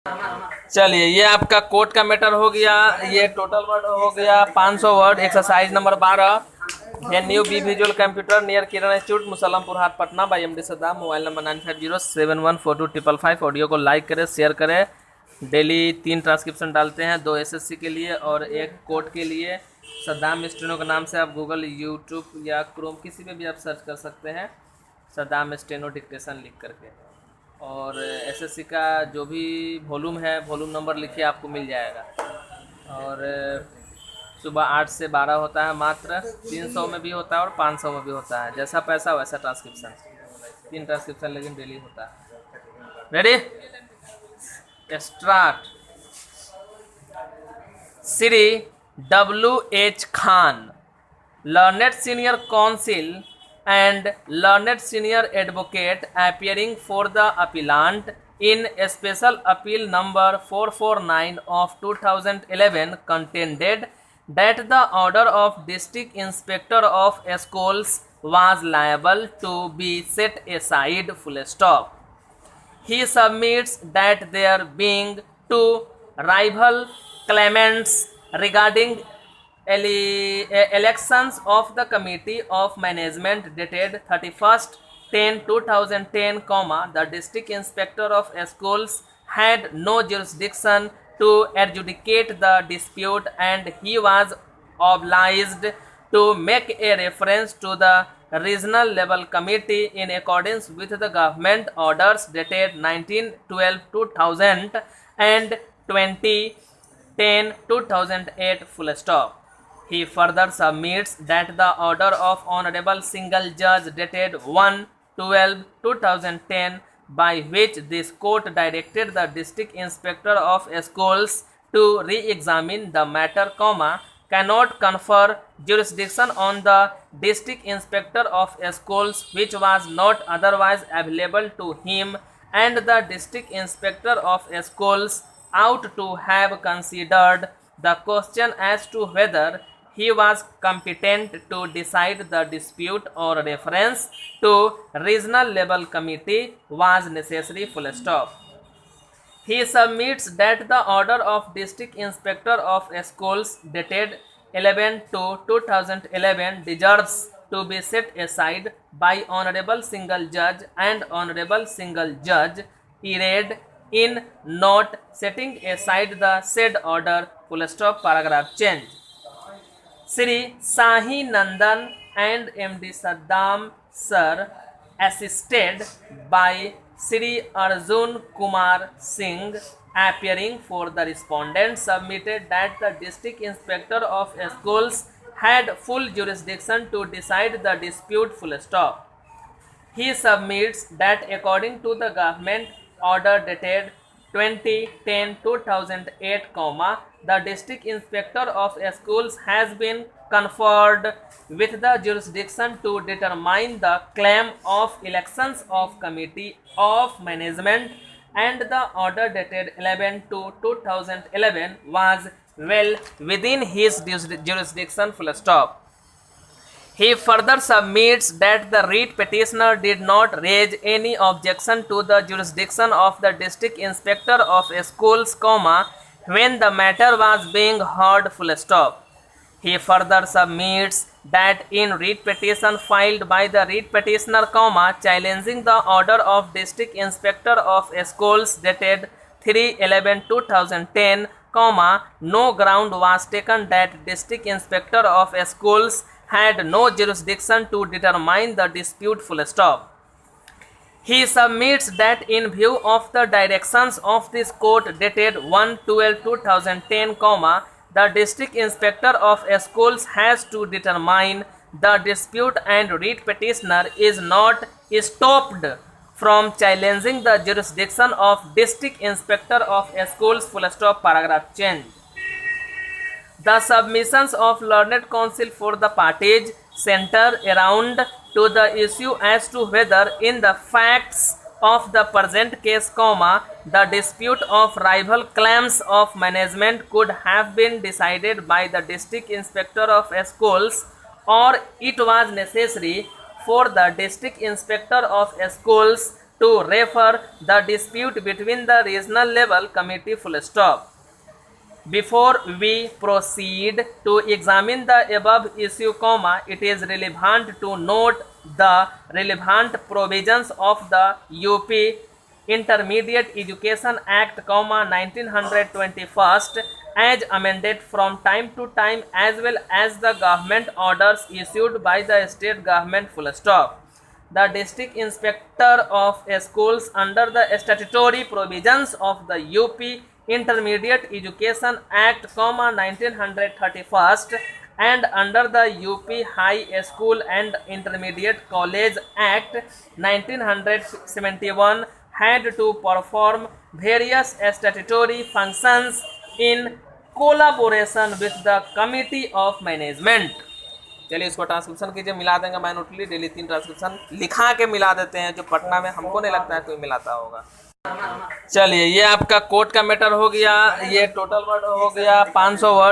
चलिए ये आपका कोर्ट का मैटर हो गया। ये टोटल वर्ड हो गया 500 वर्ड। एक्सरसाइज नंबर 12 है new B visual computer near Kiran institute Musallampur Haat Patna by MD Saddam. Mobile number 9507142555। Audio को लाइक करें, शेयर करें। डेली 3 ट्रांसक्रिप्शन डालते हैं, 2 एसएससी के लिए और 1 कोर्ट के लिए। सद्दाम स्टेनो के नाम से आप गूगल, यूट्यूब या क्रोम किसी पे भी आप सर्च कर सकते हैं सद्दाम स्टेनो डिक्टेशन लिख करके। और एसएससी का जो भी वॉल्यूम है वॉल्यूम नंबर लिखिए, आपको मिल जाएगा। और सुबह 8 से 12 होता है मात्र। 300 में भी होता है और 500 में भी होता है, जैसा पैसा वैसा ट्रांसक्रिप्शन। 3 ट्रांसक्रिप्शन लेकिन डेली होता है। Ready, start. Shri W.H. Khan, learned senior counsel and learned senior advocate appearing for the appellant in special appeal number 449 of 2011 contended that the order of district inspector of schools was liable to be set aside full stop. He submits that there being 2 rival claimants regarding elections of the Committee of Management dated 31st-10-2010, the District Inspector of Schools had no jurisdiction to adjudicate the dispute and he was obliged to make a reference to the regional level committee in accordance with the government orders dated 1912-2000 and 2010-2008 full stop. He further submits that the order of Honorable Single Judge dated 1/12/2010 by which this court directed the District Inspector of Schools to re-examine the matter, cannot confer jurisdiction on the District Inspector of Schools which was not otherwise available to him, and the District Inspector of Schools ought to have considered the question as to whether he was competent to decide the dispute or reference to regional level committee was necessary full stop. He submits that the order of District Inspector of Schools dated 11/2/2011 deserves to be set aside by Honorable Single Judge, and Honorable Single Judge erred in not setting aside the said order full stop. Paragraph change. Sri Sahi Nandan and MD Saddam Sir, assisted by Sri Arjun Kumar Singh, appearing for the respondent, submitted that the District Inspector of Schools had full jurisdiction to decide the dispute full stop. He submits that according to the government order dated 2010-2008, the District Inspector of Schools has been conferred with the jurisdiction to determine the claim of elections of Committee of Management, and the order dated 11/2/2011 was well within his jurisdiction full stop. He further submits that the writ petitioner did not raise any objection to the jurisdiction of the District Inspector of Schools, when the matter was being heard full stop. He further submits that in writ petition filed by the writ petitioner, challenging the order of District Inspector of Schools dated 3/11/2010, no ground was taken that District Inspector of Schools had no jurisdiction to determine the dispute full stop. He submits that in view of the directions of this court dated 1/12/2010, the District Inspector of Schools has to determine the dispute and writ petitioner is not stopped from challenging the jurisdiction of District Inspector of Schools full stop. Paragraph change. The submissions of learned counsel for the parties center around to the issue as to whether in the facts of the present case, the dispute of rival claims of management could have been decided by the District Inspector of Schools, or it was necessary for the District Inspector of Schools to refer the dispute between the regional level committee, full stop. Before we proceed to examine the above issue, it is relevant to note the relevant provisions of the UP Intermediate Education Act, 1921, as amended from time to time, as well as the government orders issued by the state government, full stop. The district inspector of schools under the statutory provisions of the UP Intermediate Education Act, 1931, and under the UP High School and Intermediate College Act, 1971, had to perform various statutory functions in collaboration with the Committee of Management. चलिए इसको transcription कीजिए, मिला देंगे माइनोटली, daily 3 transcription लिखा के मिला देते हैं, जो पटना में हमको नहीं लगता है कोई मिलाता होगा। चलिए ये आपका कोर्ट का मैटर हो गया, ये टोटल वर्ड हो गया 500 वर्ड।